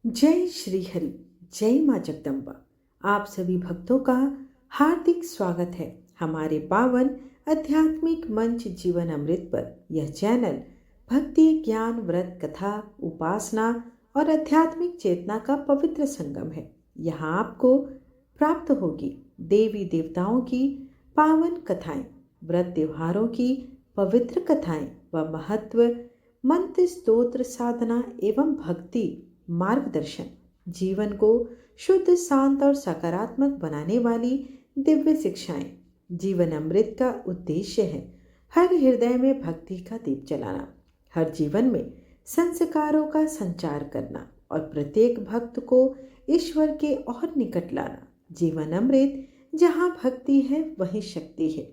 जय श्री हरि। जय माँ जगदम्बा। आप सभी भक्तों का हार्दिक स्वागत है हमारे पावन आध्यात्मिक मंच जीवन अमृत पर। यह चैनल भक्ति, ज्ञान, व्रत, कथा, उपासना और आध्यात्मिक चेतना का पवित्र संगम है। यहाँ आपको प्राप्त होगी देवी देवताओं की पावन कथाएं, व्रत त्योहारों की पवित्र कथाएं व महत्व, मंत्र, स्तोत्र, साधना एवं भक्ति मार्गदर्शन, जीवन को शुद्ध, शांत और सकारात्मक बनाने वाली दिव्य शिक्षाएं। जीवन अमृत का उद्देश्य है हर हृदय में भक्ति का दीप जलाना, हर जीवन में संस्कारों का संचार करना और प्रत्येक भक्त को ईश्वर के और निकट लाना। जीवन अमृत, जहाँ भक्ति है वहीं शक्ति है।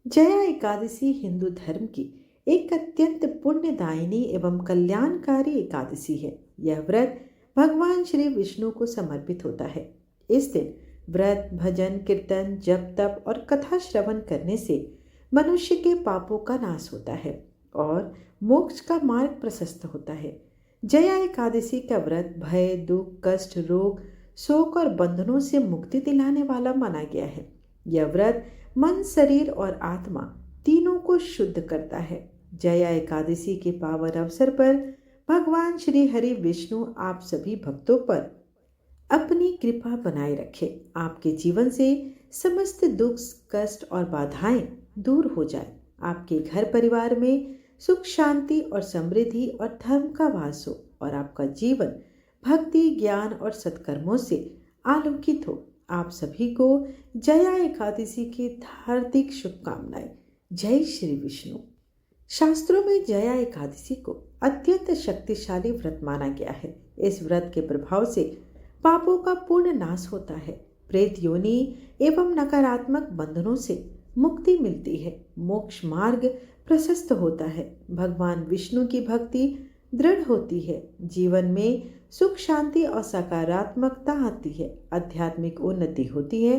जया एकादशी हिंदू धर्म की एक अत्यंत पुण्यदायिनी एवं कल्याणकारी एकादशी है। यह व्रत भगवान श्री विष्णु को समर्पित होता है। इस दिन व्रत, भजन, कीर्तन, जप, तप और कथा श्रवण करने से मनुष्य के पापों का नाश होता है और मोक्ष का मार्ग प्रशस्त होता है। जया एकादशी का व्रत भय, दुख, कष्ट, रोग, शोक और बंधनों से मुक्ति दिलाने वाला माना गया है। यह व्रत मन, शरीर और आत्मा तीनों को शुद्ध करता है। जया एकादशी के पावन अवसर पर भगवान श्री हरि विष्णु आप सभी भक्तों पर अपनी कृपा बनाए रखे। आपके जीवन से समस्त दुख, कष्ट और बाधाएं दूर हो जाए। आपके घर परिवार में सुख, शांति और समृद्धि और धर्म का वास हो और आपका जीवन भक्ति, ज्ञान और सत्कर्मों से आलोकित हो। आप सभी को जया एकादशी की हार्दिक शुभकामनाएं। जय श्री विष्णु। शास्त्रों में जया एकादशी को अत्यंत शक्तिशाली व्रत माना गया है। इस व्रत के प्रभाव से पापों का पूर्ण नाश होता है, प्रेत योनि एवं नकारात्मक बंधनों से मुक्ति मिलती है, मोक्ष मार्ग प्रशस्त होता है, भगवान विष्णु की भक्ति दृढ़ होती है, जीवन में सुख, शांति और सकारात्मकता आती है, आध्यात्मिक उन्नति होती है।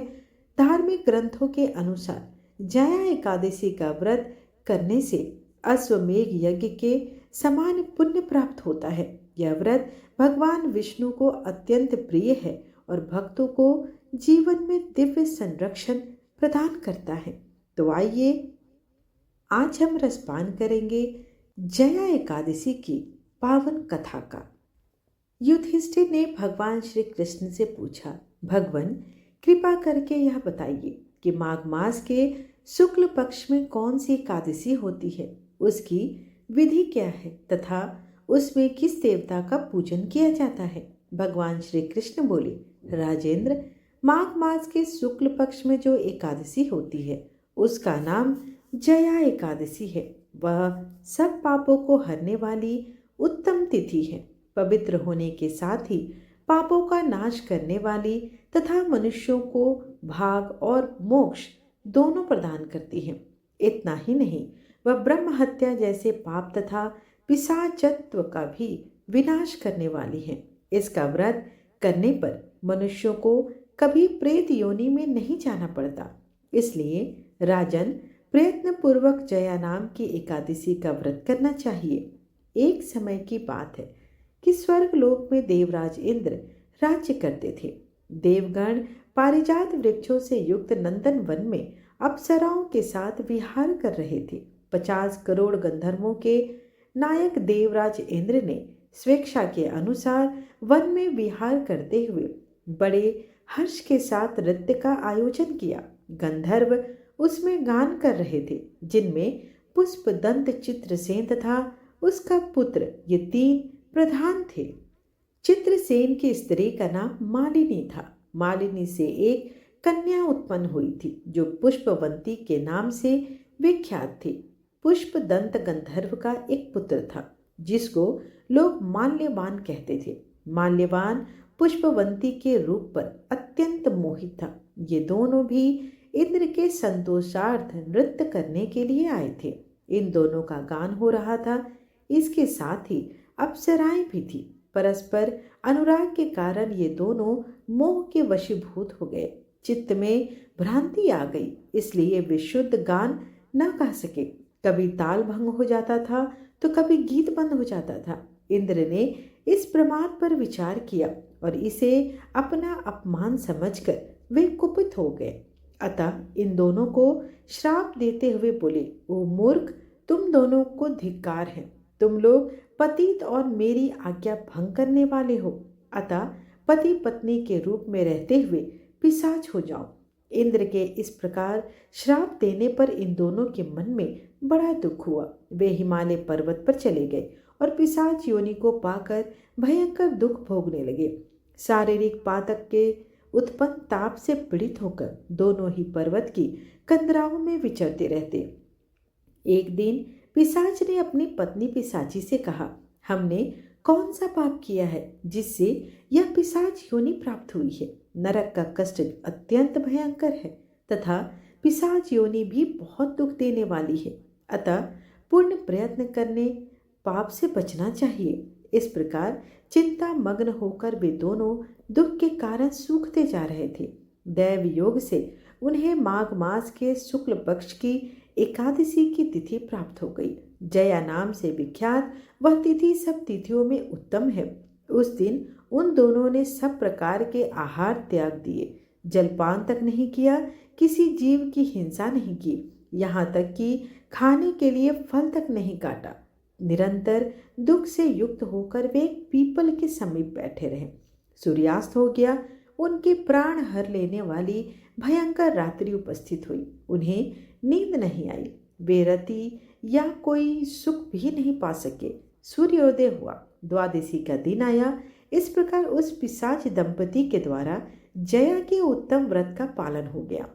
धार्मिक ग्रंथों के अनुसार जया एकादशी का व्रत करने से अश्वमेघ यज्ञ के समान पुण्य प्राप्त होता है। यह व्रत भगवान विष्णु को अत्यंत प्रिय है और भक्तों को जीवन में दिव्य संरक्षण प्रदान करता है। तो आइए आज हम रसपान करेंगे जया एकादशी की पावन कथा का। युधिष्ठिर ने भगवान श्री कृष्ण से पूछा, भगवान कृपा करके यह बताइए कि माघ मास के शुक्ल पक्ष में कौन सी एकादशी होती है, उसकी विधि क्या है तथा उसमें किस देवता का पूजन किया जाता है। भगवान श्री कृष्ण बोले, राजेंद्र, माघ मास के शुक्ल पक्ष में जो एकादशी होती है उसका नाम जया एकादशी है। वह सब पापों को हरने वाली उत्तम तिथि है, पवित्र होने के साथ ही पापों का नाश करने वाली तथा मनुष्यों को भाग और मोक्ष दोनों प्रदान करती है। इतना ही नहीं, वह ब्रह्म हत्या जैसे पाप तथा पिशाचत्व का भी विनाश करने वाली है। इसका व्रत करने पर मनुष्यों को कभी प्रेत योनि में नहीं जाना पड़ता। इसलिए राजन, प्रयत्न पूर्वक जया नाम की एकादशी का व्रत करना चाहिए। एक समय की बात है कि स्वर्ग लोक में देवराज इंद्र राज्य करते थे। देवगण पारिजात वृक्षों से युक्त नंदन वन में अप्सराओं के साथ विहार कर रहे थे। 50 करोड़ गंधर्वों के नायक देवराज इंद्र ने स्वेच्छा के अनुसार वन में विहार करते हुए बड़े हर्ष के साथ नृत्य का आयोजन किया। गंधर्व उसमें गान कर रहे थे, जिनमें पुष्पदंत, चित्रसेन तथा उसका पुत्र, ये 3 प्रधान थे। चित्रसेन की स्त्री का नाम मालिनी था। मालिनी से एक कन्या उत्पन्न हुई थी जो पुष्पवंती के नाम से विख्यात थी। पुष्पदंत गंधर्व का एक पुत्र था जिसको लोग माल्यवान कहते थे। माल्यवान पुष्पवंती के रूप पर अत्यंत मोहित था। ये दोनों भी इंद्र के संतोषार्थ नृत्य करने के लिए आए थे। इन दोनों का गान हो रहा था। इसके साथ ही अप्सराएं भी थी। परस्पर अनुराग के कारण ये दोनों मोह के वशीभूत हो गए। चित्त में भ्रांति आ गई, इसलिए वे शुद्ध गान न गा सके। कभी ताल भंग हो जाता था तो कभी गीत बंद हो जाता था। इंद्र ने इस प्रमाद पर विचार किया और इसे अपना अपमान समझकर वे कुपित हो गए। अतः इन दोनों को श्राप देते हुए बोले, ओ मूर्ख, तुम दोनों को धिक्कार है। तुम लोग पतित और मेरी आज्ञा भंग करने वाले हो। अतः पति पत्नी के रूप में रहते हुए पिशाच हो जाओ। इंद्र के इस प्रकार श्राप देने पर इन दोनों के मन में बड़ा दुख हुआ। वे हिमालय पर्वत पर चले गए और पिशाच योनि को पाकर भयंकर दुख भोगने लगे। शारीरिक पातक के उत्पन्न ताप से पीड़ित होकर दोनों ही पर्वत की कंदराओं में विचरते रहते। एक दिन पिशाच ने अपनी पत्नी पिशाची से कहा, हमने कौन सा पाप किया है जिससे यह पिशाच योनि प्राप्त हुई है। नरक का कष्ट अत्यंत भयंकर है तथा पिशाच योनि भी बहुत दुख देने वाली है। अतः पूर्ण प्रयत्न करने पाप से बचना चाहिए। इस प्रकार चिंता मग्न होकर वे दोनों दुख के कारण सूखते जा रहे थे। दैव योग से उन्हें माघ मास के शुक्ल पक्ष की एकादशी की तिथि प्राप्त हो गई। जया नाम से विख्यात वह तिथि सब तिथियों में उत्तम है। उस दिन उन दोनों ने सब प्रकार के आहार त्याग दिए, जलपान तक नहीं किया, किसी जीव की हिंसा नहीं की, यहाँ तक कि खाने के लिए फल तक नहीं काटा। निरंतर दुख से युक्त होकर वे पीपल के समीप बैठे रहे। सूर्यास्त हो गया। उनके प्राण हर लेने वाली भयंकर रात्रि उपस्थित हुई। उन्हें नींद नहीं आई। वे रति या कोई सुख भी नहीं पा सके। सूर्योदय हुआ। द्वादशी का दिन आया। इस प्रकार उस पिशाच दंपति के द्वारा जया के उत्तम व्रत का पालन हो गया।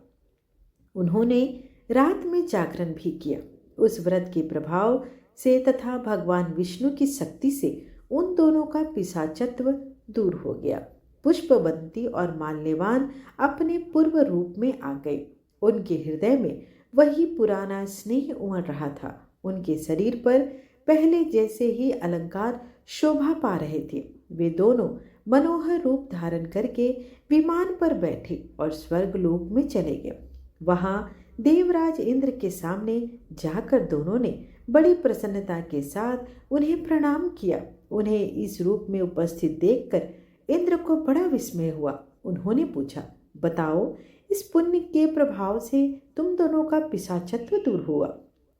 उन्होंने रात में जागरण भी किया। उस व्रत के प्रभाव से तथा भगवान विष्णु की शक्ति से उन दोनों का पिशाचत्व दूर हो गया। पुष्पवंती और माल्यवान अपने पूर्व रूप में आ गए। उनके हृदय में वही पुराना स्नेह उमड़ रहा था। उनके शरीर पर पहले जैसे ही अलंकार शोभा पा रहे थे। वे दोनों मनोहर रूप धारण करके विमान पर बैठे और स्वर्ग लोक में चले गए। वहां देवराज इंद्र के सामने जाकर दोनों ने बड़ी प्रसन्नता के साथ उन्हें प्रणाम किया। उन्हें इस रूप में उपस्थित देखकर इंद्र को बड़ा विस्मय हुआ। उन्होंने पूछा, बताओ, इस पुण्य के प्रभाव से तुम दोनों का पिशाचत्व दूर हुआ।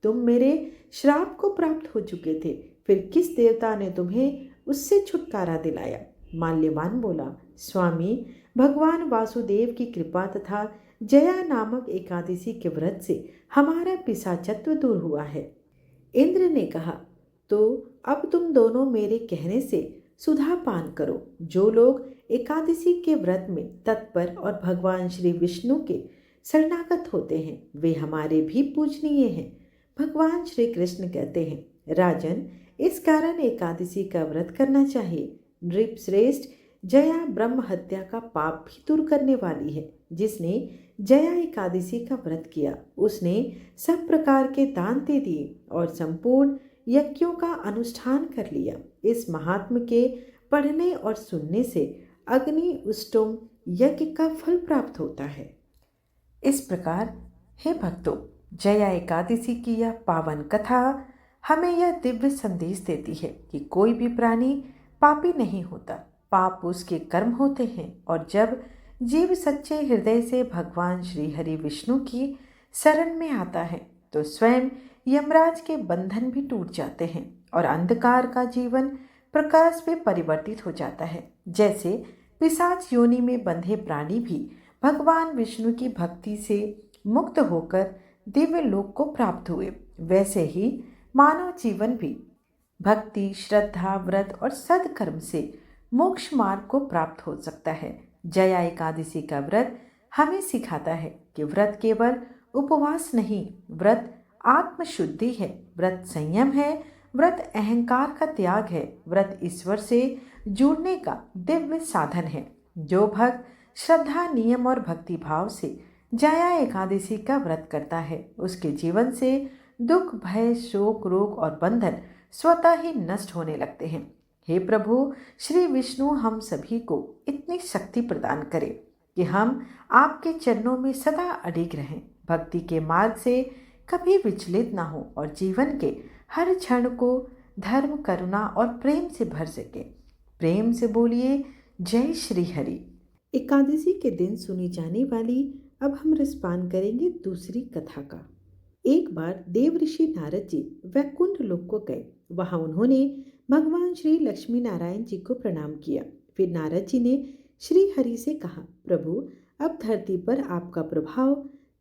तुम मेरे श्राप को प्राप्त हो चुके थे, फिर किस देवता ने तुम्हें उससे छुटकारा दिलाया? माल्यवान बोला, स्वामी, भगवान वासुदेव की कृपा तथा जया नामक एकादशी के व्रत से हमारा पिशाचत्व दूर हुआ है। इंद्र ने कहा, तो अब तुम दोनों मेरे कहने से सुधा पान करो। जो लोग एकादशी के व्रत में तत्पर और भगवान श्री विष्णु के शरणागत होते हैं वे हमारे भी पूजनीय हैं। भगवान श्री कृष्ण कहते हैं, राजन, इस कारण एकादशी का व्रत करना चाहिए। नृप श्रेष्ठ, जया ब्रह्म हत्या का पाप भी दूर करने वाली है। जिसने जया एकादशी का व्रत किया उसने सब प्रकार के दान दे दिए और संपूर्ण यज्ञों का अनुष्ठान कर लिया। इस महात्म के पढ़ने और सुनने से अग्नि उष्टोम यज्ञ का फल प्राप्त होता है। इस प्रकार हे भक्तों, जया एकादशी की यह पावन कथा हमें यह दिव्य संदेश देती है कि कोई भी प्राणी पापी नहीं होता। पाप उसके कर्म होते हैं और जब जीव सच्चे हृदय से भगवान श्री हरि विष्णु की शरण में आता है तो स्वयं यमराज के बंधन भी टूट जाते हैं और अंधकार का जीवन प्रकाश में परिवर्तित हो जाता है। जैसे पिशाच योनि में बंधे प्राणी भी भगवान विष्णु की भक्ति से मुक्त होकर दिव्य लोक को प्राप्त हुए, वैसे ही मानव जीवन भी भक्ति, श्रद्धा, व्रत और सदकर्म से मोक्ष मार्ग को प्राप्त हो सकता है। जया एकादशी का व्रत हमें सिखाता है कि व्रत केवल उपवास नहीं, व्रत आत्मशुद्धि है, व्रत संयम है, व्रत अहंकार का त्याग है, व्रत ईश्वर से जुड़ने का दिव्य साधन है। जो भक्त श्रद्धा, नियम और भक्ति भाव से जया एकादशी का व्रत करता है उसके जीवन से दुख, भय, शोक, रोग और बंधन स्वतः ही नष्ट होने लगते हैं। हे प्रभु श्री विष्णु, हम सभी को इतनी शक्ति प्रदान करें कि हम आपके चरणों में सदा अडिग रहें, भक्ति के मार्ग से कभी विचलित ना हो और जीवन के हर क्षण को धर्म, करुणा और प्रेम से भर सके। प्रेम से बोलिए जय श्री हरि। एकादशी के दिन सुनी जाने वाली अब हम रसपान करेंगे दूसरी कथा का। एक बार देव ऋषि नारद जी वैकुंठ लोक को गए। वहां उन्होंने भगवान श्री लक्ष्मी नारायण जी को प्रणाम किया। फिर नारद जी ने श्री हरि से कहा, प्रभु अब धरती पर आपका प्रभाव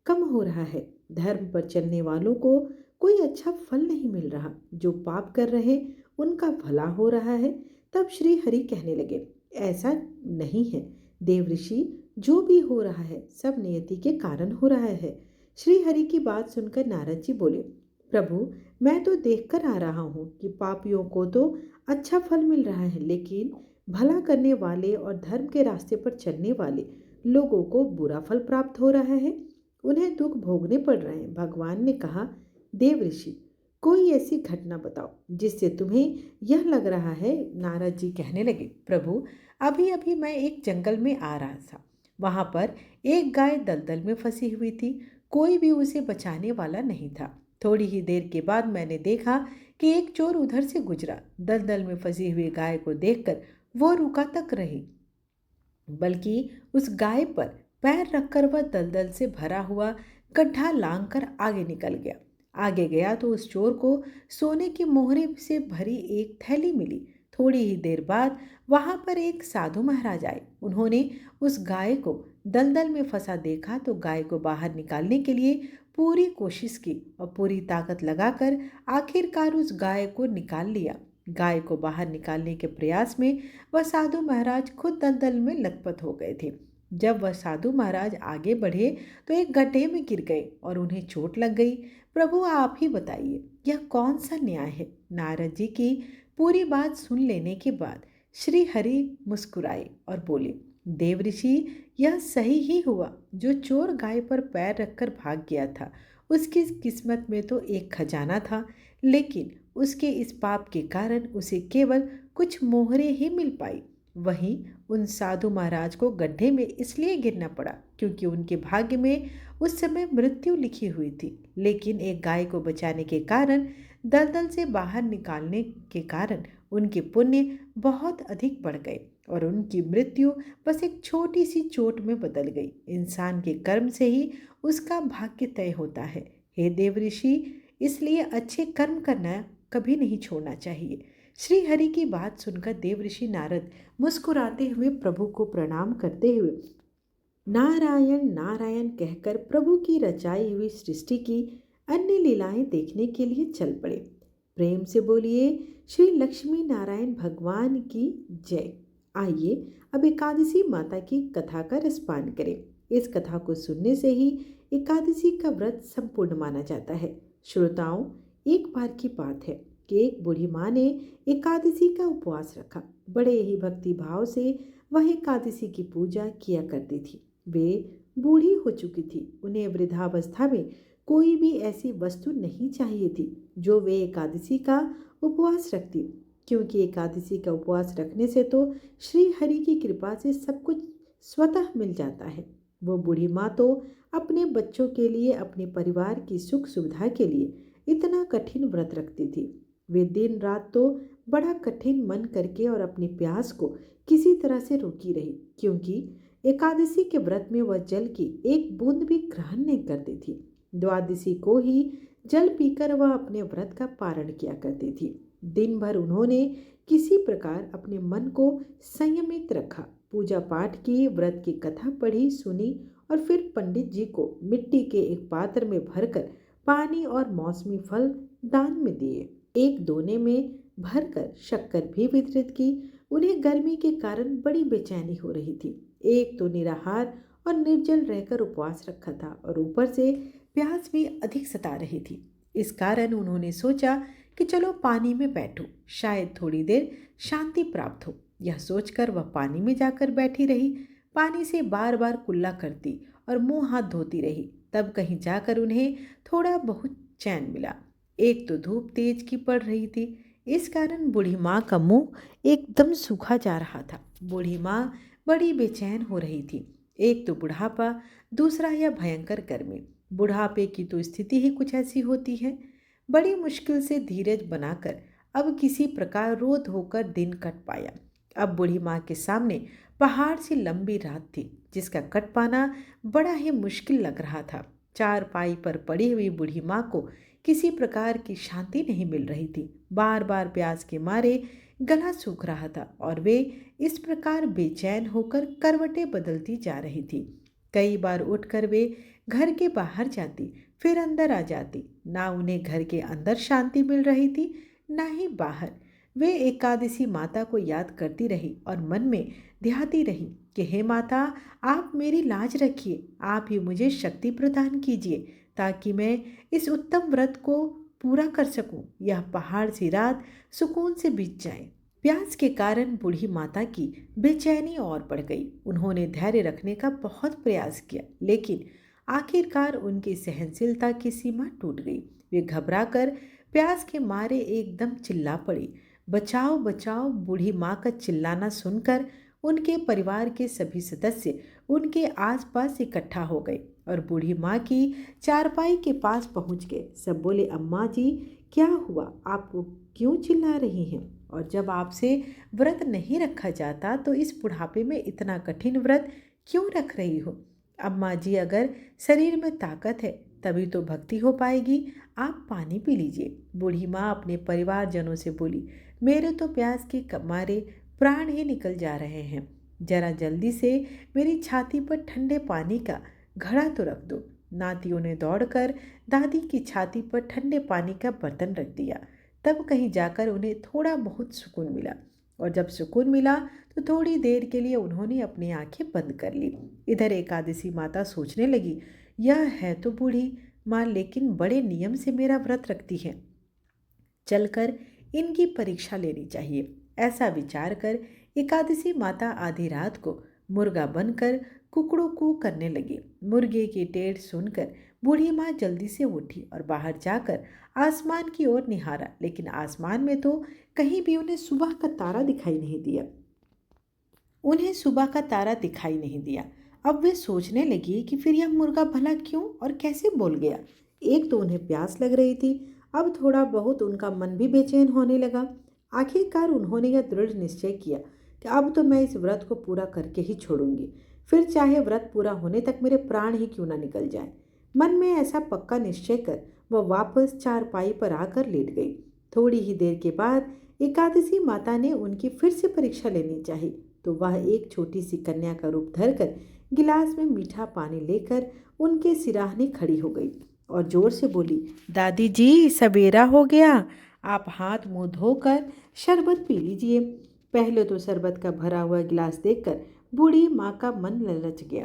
कम हो रहा है। धर्म पर चलने वालों को कोई अच्छा फल नहीं मिल रहा। जो पाप कर रहे उनका भला हो रहा है। तब श्री हरि कहने लगे, ऐसा नहीं है देव ऋषि, जो भी हो रहा है सब नियति के कारण हो रहा है। श्री हरि की बात सुनकर नारद जी बोले, प्रभु मैं तो देखकर आ रहा हूँ कि पापियों को तो अच्छा फल मिल रहा है, लेकिन भला करने वाले और धर्म के रास्ते पर चलने वाले लोगों को बुरा फल प्राप्त हो रहा है। उन्हें दुख भोगने पड़ रहे हैं। भगवान ने कहा, देव ऋषि कोई ऐसी घटना बताओ जिससे तुम्हें यह लग रहा है। नारद जी कहने लगे, प्रभु अभी अभी मैं एक जंगल में आ रहा था। वहां पर एक गाय दलदल में फंसी हुई थी। कोई भी उसे बचाने वाला नहीं था। थोड़ी ही देर के बाद मैंने देखा कि एक चोर उधर से गुजरा। दलदल में फंसी हुई गाय को देखकर वो रुका तक रही, बल्कि उस गाय पर पैर रखकर वह दलदल से भरा हुआ गड्ढा लांग कर आगे निकल गया। आगे गया तो उस चोर को सोने की मोहरे से भरी एक थैली मिली। थोड़ी ही देर बाद वहां पर एक साधु महाराज आए। उन्होंने उस गाय को दलदल में फंसा देखा तो गाय को बाहर निकालने के लिए पूरी कोशिश की और पूरी ताकत लगाकर आखिरकार उस गाय को निकाल लिया। गाय को बाहर निकालने के प्रयास में वह साधु महाराज खुद दलदल में लथपथ हो गए थे। जब वह साधु महाराज आगे बढ़े तो एक गड्ढे में गिर गए और उन्हें चोट लग गई। प्रभु आप ही बताइए यह कौन सा न्याय है। नारद जी की पूरी बात सुन लेने के बाद श्री हरि मुस्कुराए और बोले, देव ऋषि यह सही ही हुआ। जो चोर गाय पर पैर रखकर भाग गया था उसकी किस्मत में तो एक खजाना था, लेकिन उसके इस पाप के कारण उसे केवल कुछ मोहरे ही मिल पाई। वहीं उन साधु महाराज को गड्ढे में इसलिए गिरना पड़ा क्योंकि उनके भाग्य में उस समय मृत्यु लिखी हुई थी, लेकिन एक गाय को बचाने के कारण, दलदल से बाहर निकालने के कारण उनके पुण्य बहुत अधिक बढ़ गए और उनकी मृत्यु बस एक छोटी सी चोट में बदल गई। इंसान के कर्म से ही उसका भाग्य तय होता है। हे देव ऋषि, इसलिए अच्छे कर्म करना कभी नहीं छोड़ना चाहिए। श्री हरि की बात सुनकर देव ऋषि नारद मुस्कुराते हुए प्रभु को प्रणाम करते हुए नारायण नारायण कहकर प्रभु की रचाई हुई सृष्टि की अन्य लीलाएं देखने के लिए चल पड़े। प्रेम से बोलिए श्री लक्ष्मी नारायण भगवान की जय। आइए अब एकादशी माता की कथा का रसपान करें। इस कथा को सुनने से ही एकादशी का व्रत संपूर्ण माना जाता है। श्रोताओं, एक बार की बात है कि एक बूढ़ी माँ ने एकादशी का उपवास रखा। बड़े ही भक्ति भाव से वह एकादशी की पूजा किया करती थी। वे बूढ़ी हो चुकी थी। उन्हें वृद्धावस्था में कोई भी ऐसी वस्तु नहीं चाहिए थी जो वे एकादशी का उपवास रखती, क्योंकि एकादशी का उपवास रखने से तो श्री हरि की कृपा से सब कुछ स्वतः मिल जाता है। वो बूढ़ी माँ तो अपने बच्चों के लिए, अपने परिवार की सुख सुविधा के लिए इतना कठिन व्रत रखती थी। वे दिन रात तो बड़ा कठिन मन करके और अपनी प्यास को किसी तरह से रोकी रही, क्योंकि एकादशी के व्रत में वह जल की एक बूंद भी ग्रहण नहीं करती थी। द्वादशी को ही जल पीकर वह अपने व्रत का पारण किया करती थी। दिन भर उन्होंने किसी प्रकार अपने मन को संयमित रखा, पूजा पाठ की, व्रत की कथा पढ़ी सुनी और फिर पंडित जी को मिट्टी के एक पात्र में भरकर पानी और मौसमी फल दान में दिए। एक दोने में भरकर शक्कर भी वितरित की। उन्हें गर्मी के कारण बड़ी बेचैनी हो रही थी। एक तो निराहार और निर्जल रहकर उपवास रखा था और ऊपर से प्यास भी अधिक सता रही थी। इस कारण उन्होंने सोचा कि चलो पानी में बैठो, शायद थोड़ी देर शांति प्राप्त हो। यह सोचकर वह पानी में जाकर बैठी रही। पानी से बार बार कुल्ला करती और मुंह हाथ धोती रही। तब कहीं जाकर उन्हें थोड़ा बहुत चैन मिला। एक तो धूप तेज की पड़ रही थी, इस कारण बूढ़ी माँ का मुंह एकदम सूखा जा रहा था। बूढ़ी माँ बड़ी बेचैन हो रही थी। एक तो बुढ़ापा, दूसरा यह भयंकर गर्मी। बुढ़ापे की तो स्थिति ही कुछ ऐसी होती है। बड़ी मुश्किल से धीरज बनाकर अब किसी प्रकार रो धोकर दिन कट पाया। अब बूढ़ी माँ के सामने पहाड़ से लंबी रात थी जिसका कट पाना बड़ा ही मुश्किल लग रहा था। चारपाई पर पड़ी हुई बूढ़ी माँ को किसी प्रकार की शांति नहीं मिल रही थी। बार बार प्यास के मारे गला सूख रहा था और वे इस प्रकार बेचैन होकर करवटें बदलती जा रही थी। कई बार उठकर वे घर के बाहर जाती, फिर अंदर आ जाती। ना उन्हें घर के अंदर शांति मिल रही थी, ना ही बाहर। वे एकादशी माता को याद करती रही और मन में ध्याती रही कि हे माता, आप मेरी लाज रखिए, आप ही मुझे शक्ति प्रदान कीजिए ताकि मैं इस उत्तम व्रत को पूरा कर सकूं। यह पहाड़ सी रात सुकून से बीत जाए। प्यास के कारण बूढ़ी माता की बेचैनी और बढ़ गई। उन्होंने धैर्य रखने का बहुत प्रयास किया, लेकिन आखिरकार उनकी सहनशीलता की सीमा टूट गई। वे घबराकर प्यास के मारे एकदम चिल्ला पड़ी। बचाओ बचाओ! बूढ़ी माँ का चिल्लाना सुनकर उनके परिवार के सभी सदस्य उनके आसपास इकट्ठा हो गए और बूढ़ी माँ की चारपाई के पास पहुंच गए। सब बोले, अम्मा जी, क्या हुआ? आप क्यों चिल्ला रही हैं? और जब आपसे व्रत नहीं रखा जाता तो इस बुढ़ापे में इतना कठिन व्रत क्यों रख रही हो? अम्मा जी, अगर शरीर में ताकत है तभी तो भक्ति हो पाएगी। आप पानी पी लीजिए। बूढ़ी माँ अपने परिवारजनों से बोली, मेरे तो प्यास के मारे प्राण ही निकल जा रहे हैं। जरा जल्दी से मेरी छाती पर ठंडे पानी का घड़ा तो रख दो। नातियों ने दौड़कर दादी की छाती पर ठंडे पानी का बर्तन रख दिया। तब कहीं जाकर उन्हें थोड़ा बहुत सुकून मिला, और जब सुकून मिला तो थोड़ी देर के लिए उन्होंने अपनी आंखें बंद कर ली। इधर एकादशी माता सोचने लगी, यह है तो बूढ़ी माँ, लेकिन बड़े नियम से मेरा व्रत रखती है। चलकर इनकी परीक्षा लेनी चाहिए। ऐसा विचार कर एकादशी माता आधी रात को मुर्गा बनकर कुकड़ू कू करने लगी। मुर्गे की टेढ़ सुनकर बूढ़ी माँ जल्दी से उठी और बाहर जाकर आसमान की ओर निहारा, लेकिन आसमान में तो कहीं भी उन्हें सुबह का तारा दिखाई नहीं दिया। अब वे सोचने लगी कि फिर यह मुर्गा भला क्यों और कैसे बोल गया। एक तो उन्हें प्यास लग रही थी, अब थोड़ा बहुत उनका मन भी बेचैन होने लगा। आखिरकार उन्होंने यह दृढ़ निश्चय किया कि अब तो मैं इस व्रत को पूरा करके ही छोड़ूंगी, फिर चाहे व्रत पूरा होने तक मेरे प्राण ही क्यों न निकल जाए। मन में ऐसा पक्का निश्चय कर वह वापस चारपाई पर आकर लेट गई। थोड़ी ही देर के बाद एकादशी माता ने उनकी फिर से परीक्षा लेनी चाहिए, तो वह एक छोटी सी कन्या का रूप धरकर गिलास में मीठा पानी लेकर उनके सिराहने खड़ी हो गई और जोर से बोली, दादी जी, सवेरा हो गया, आप हाथ मुंह धोकर शरबत पी लीजिए। पहले तो शरबत का भरा हुआ गिलास देखकर बूढ़ी माँ का मन ललच गया,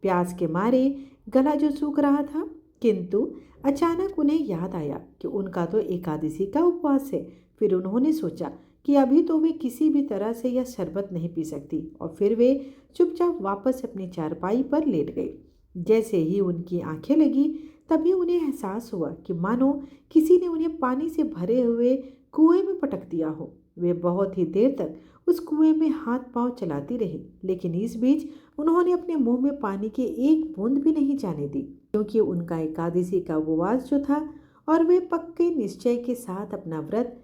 प्यास के मारे गला जो सूख रहा था। किंतु अचानक उन्हें याद आया कि उनका तो एकादशी का उपवास है। फिर उन्होंने सोचा कि अभी तो वे किसी भी तरह से यह शरबत नहीं पी सकती, और फिर वे चुपचाप वापस अपनी चारपाई पर लेट गई। जैसे ही उनकी आंखें लगी तभी उन्हें एहसास हुआ कि मानो किसी ने उन्हें पानी से भरे हुए कुएं में पटक दिया हो। वे बहुत ही देर तक उस कुएं में हाथ पांव चलाती रही, लेकिन इस बीच उन्होंने अपने मुंह में पानी की एक बूंद भी नहीं जाने दी, क्योंकि उनका एकादशी का उपवास जो था, और वे पक्के निश्चय के साथ अपना व्रत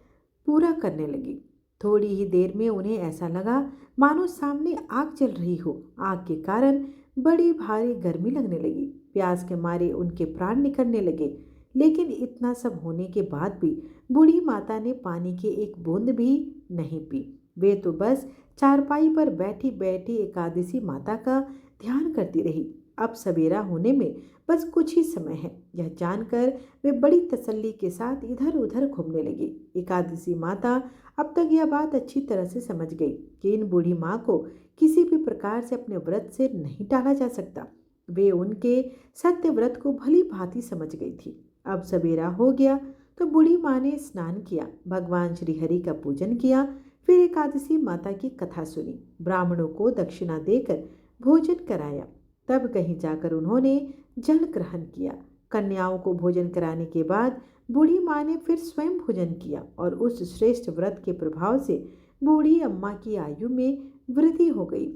पूरा करने लगी। थोड़ी ही देर में उन्हें ऐसा लगा मानो सामने आग जल रही हो। आग के कारण बड़ी भारी गर्मी लगने लगी। प्यास के मारे उनके प्राण निकलने लगे, लेकिन इतना सब होने के बाद भी बूढ़ी माता ने पानी की एक बूंद भी नहीं पी। वे तो बस चारपाई पर बैठी बैठी एकादशी माता का ध्यान करती रही। अब सवेरा होने में बस कुछ ही समय है, यह जानकर वे बड़ी तसल्ली के साथ इधर उधर घूमने लगी। एकादशी माता अब तक यह बात अच्छी तरह से समझ गई कि इन बूढ़ी माँ को किसी भी प्रकार से अपने व्रत से नहीं टाला जा सकता। वे उनके सत्य व्रत को भली भांति समझ गई थी। अब सवेरा हो गया तो बूढ़ी माँ ने स्नान किया, भगवान श्री हरि का पूजन किया, फिर एकादशी माता की कथा सुनी, ब्राह्मणों को दक्षिणा देकर भोजन कराया। तब कहीं जाकर उन्होंने जल ग्रहण किया। कन्याओं को भोजन कराने के बाद बूढ़ी माँ ने फिर स्वयं भोजन किया, और उस श्रेष्ठ व्रत के प्रभाव से बूढ़ी अम्मा की आयु में वृद्धि हो गई।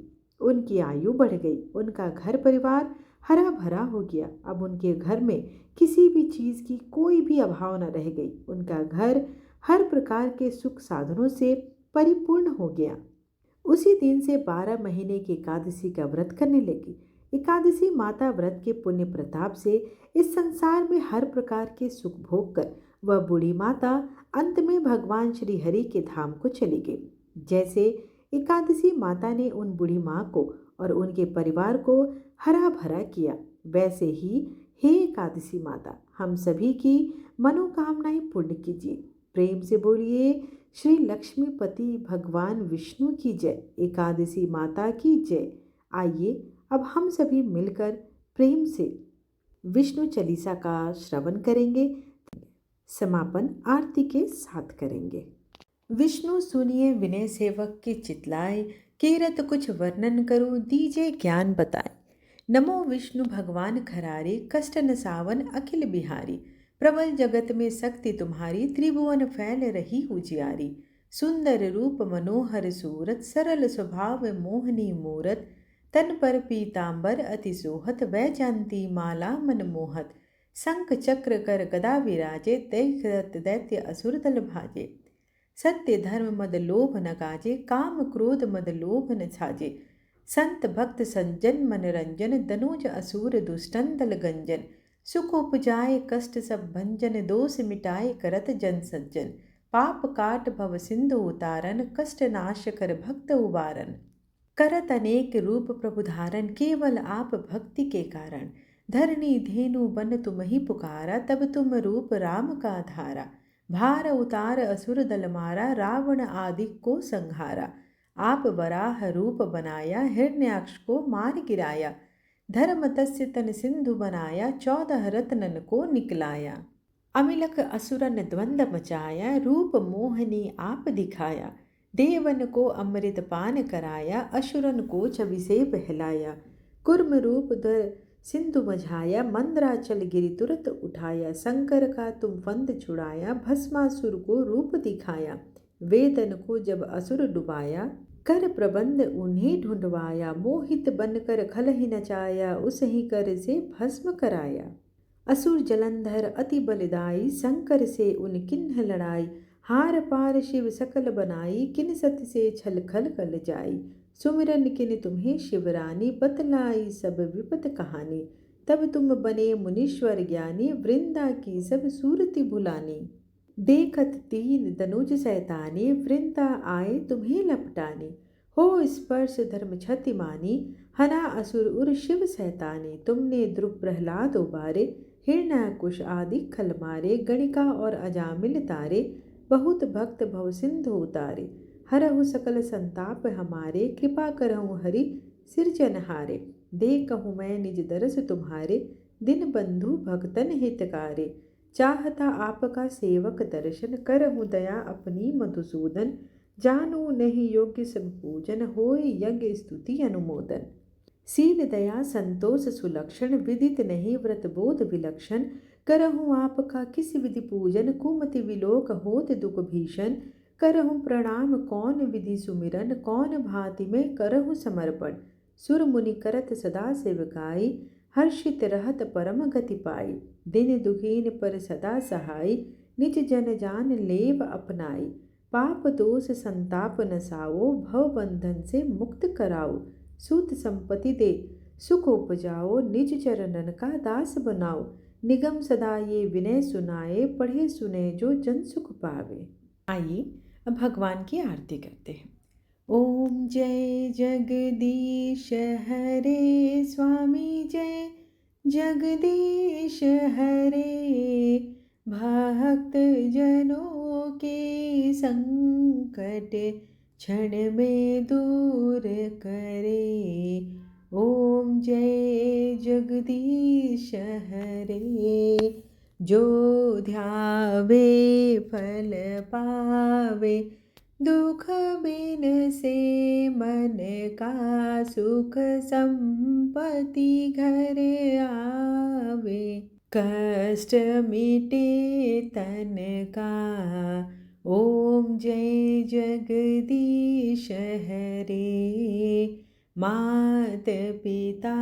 उनकी आयु बढ़ गई, उनका घर परिवार हरा भरा हो गया। अब उनके घर में किसी भी चीज़ की कोई भी अभाव न रह गई। उनका घर हर प्रकार के सुख साधनों से परिपूर्ण हो गया। उसी दिन से 12 महीने की एकादशी का व्रत करने लगी। एकादशी माता व्रत के पुण्य प्रताप से इस संसार में हर प्रकार के सुख भोग कर वह बूढ़ी माता अंत में भगवान श्री हरि के धाम को चली गई। जैसे एकादशी माता ने उन बूढ़ी माँ को और उनके परिवार को हरा भरा किया, वैसे ही हे एकादशी माता हम सभी की मनोकामनाएं पूर्ण कीजिए। प्रेम से बोलिए श्री लक्ष्मीपति भगवान विष्णु की जय, एकादशी माता की जय। आइए अब हम सभी मिलकर प्रेम से विष्णु चालीसा का श्रवण करेंगे, समापन आरती के साथ करेंगे। विष्णु सुनिए विनय सेवक की चितलाए, कीरत कुछ वर्णन करूं दीजिए ज्ञान बताए। नमो विष्णु भगवान खरारे, कष्ट नसावन अखिल बिहारी। प्रबल जगत में शक्ति तुम्हारी, त्रिभुवन फैल रही उजियारी। सुंदर रूप मनोहर सूरत, सरल स्वभाव मोहनी मूरत। तन पर पीतांबर अति सोहत, वैजयंती माला मनमोहत। शंख चक्र कर गदा विराजे, दैत्य दैत्य असुर दल भाजे। सत्य धर्म मद लोभ न काजे, काम क्रोध मद लोभ न छाजे। संत भक्त संजन मनरंजन, दनुज असुर दुष्टन दल गंजन। सुख उपजाए कष्ट सब भंजन, दोष मिटाए करत जन सज्जन। पाप काट भव सिंधु उतारन, कष्ट नाश कर भक्त उबारन। करत अनेक रूप प्रभु धारण, केवल आप भक्ति के कारण। धरणी धेनु बन तुम ही पुकारा, तब तुम रूप राम का धारा। भार उतार असुर दल मारा, रावण आदि को संहारा। आप वराह रूप बनाया, हिरण्याक्ष को मार गिराया। धर्म तस्य तन सिंधु बनाया, 14 रत्नन को निकलाया। अमिलक असुरन द्वंद मचाया, रूप मोहनी आप दिखाया। देवन को अमृत पान कराया, असुरन को छवि से बहलाया। कुर्म रूप धर सिंधु मझाया, मंद्राचल गिरि तुरत उठाया। शंकर का तुम फंद छुड़ाया, भस्मासुर को रूप दिखाया। वेदन को जब असुर डुबाया, कर प्रबंध उन्हें ढूंढवाया। मोहित बनकर खल ही नचाया, उस ही कर से भस्म कराया। असुर जलंधर अति बलिदाई, शंकर से उन किन्ह लड़ाई। हार पार शिव सकल बनाई, किन सत से छल खल कल जाई। सुमिरन किन तुम्हें शिवरानी, बतलाई सब विपत कहानी। तब तुम बने मुनीश्वर ज्ञानी, वृंदा की सब सूरति भुलानी। देखत तीन दनुज सैतानी, वृंदा आए तुम्हें लपटानी। हो स्पर्श धर्म क्षति मानी, हना असुर उर शिव सैतानी। तुमने ध्रुव प्रहलाद उबारे, हिरण्याकुश आदि खल मारे। गणिका और अजामिल तारे, बहुत भक्त भव सिंधु उतारे। हरहु सकल संताप हमारे, कृपा करहु हरि सिरजनहारे। देखहु मैं निज दरस तुम्हारे, दिन बंधु भक्तन हितकारे। चाहता आपका सेवक दर्शन, करहु दया अपनी मधुसूदन। जानू नहीं योग्य सब पूजन, होय यज्ञ स्तुति अनुमोदन। शील दया संतोष सुलक्षण, विदित नहीं व्रत बोध विलक्षण। करहु आपका किस विधि पूजन, कुमति विलोक होत दुख भीषण। करहु प्रणाम कौन विधि सुमिरन, कौन भांति में करहु समर्पण। सुर मुनि करत सदा सेवकाई, हर्षित रहत परम गति पाई। दिन दुखीन पर सदा सहाय, निज जन जान लेव अपनाई। पाप दोष संताप नसाओ, भव बंधन से मुक्त कराओ। सूत संपत्ति दे सुख उपजाओ, निज चरणन का दास बनाओ। निगम सदा ये विनय सुनाए, पढ़े सुने जो जन सुख पावे। आइए अब भगवान की आरती करते हैं। ओम जय जगदीश हरे स्वामी, जय जगदीश हरे। भक्त जनों के संकट क्षण में दूर करे। ओम जय जगदीश हरे। जो ध्यावे फल पावे, दुख बिन से मन का सुख संपत्ति घर आवे। कष्ट मिटे तन का, ओम जय जगदीश हरे। मात पिता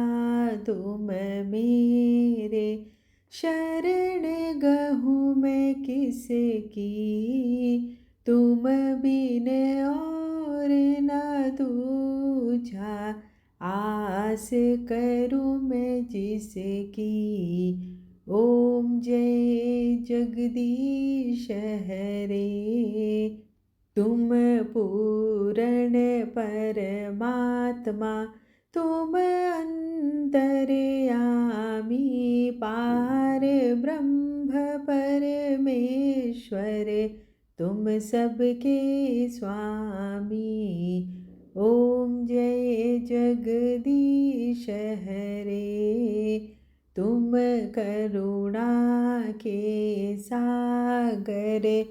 तुम मेरे, शरण गहूँ मैं किसकी। तुम बिन और और न दूजा, आस करूँ मैं जिसकी। ओम जय जगदीश हरे। तुम पूर्ण परमात्मा, तुम अंतर्यामी, पार ब्रह्म परमेश्वर, तुम सबके स्वामी। ओम जय जगदीश हरे। तुम करुणा के सागर,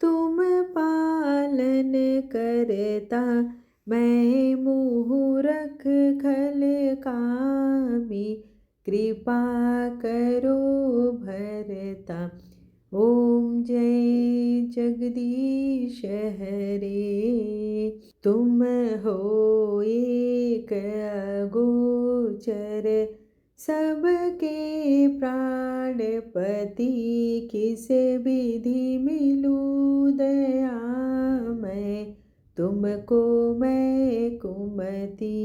तुम पालन करता, मैं मूरख खल कामी, कृपा करो भरता। ओम जय जगदीश हरे। तुम हो एक अगोचर, सबके प्राणपति, किस विधि मिलूं दयामय, तुमको मैं कुमति।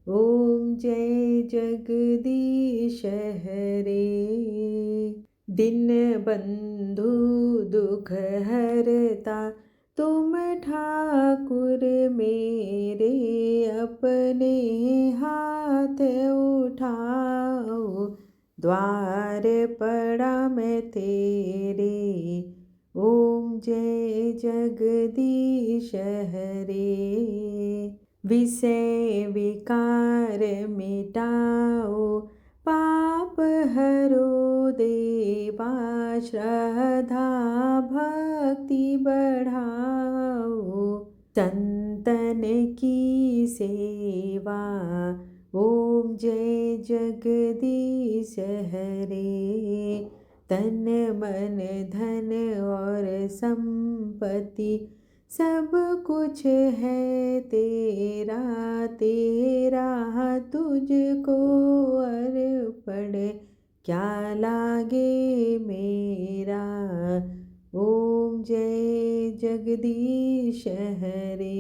ओम जय जगदीश हरे। दिन बंधु दुख हरता, तुम ठाकुर मेरे, अपने हाथ उठाओ, द्वार पड़ा मैं तेरे। ओम जय जगदीश हरे। विषय विकार मिटाओ, पाप हरो देवा, श्रद्धा भक्ति बढ़ाओ, संतन की सेवा। ओम जय जगदीश हरे। तन मन धन और संपत्ति, सब कुछ है तेरा, तेरा तुझको अर्पण, क्या लागे मेरा। ओम जय जगदीश हरे।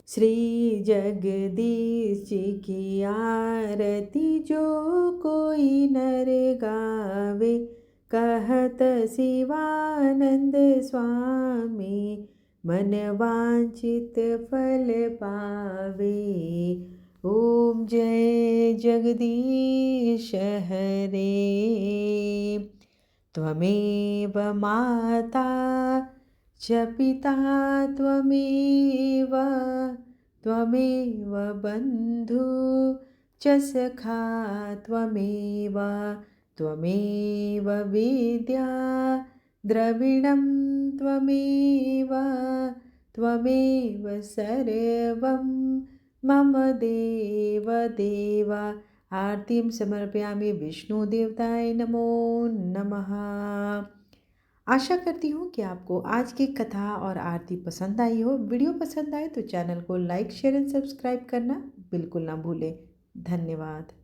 श्री जगदीश जी की आरती जो कोई नर गावे, कहत शिवानंद स्वामी, मन वांछित फल पावे। ओम जय जगदीश हरे। त्वमेव माता च पिता, त्वमेव त्वमेव बन्धु च सखा, त्वमेव त्वमेव विद्या द्रविणं, त्वमेव त्वमेव सर्वं मम देव देव। आरतीं समर्पयामि विष्णुदेवताय नमो नमः। आशा करती हूँ कि आपको आज की कथा और आरती पसंद आई हो। वीडियो पसंद आए तो चैनल को लाइक शेयर एंड सब्सक्राइब करना बिल्कुल ना भूलें। धन्यवाद।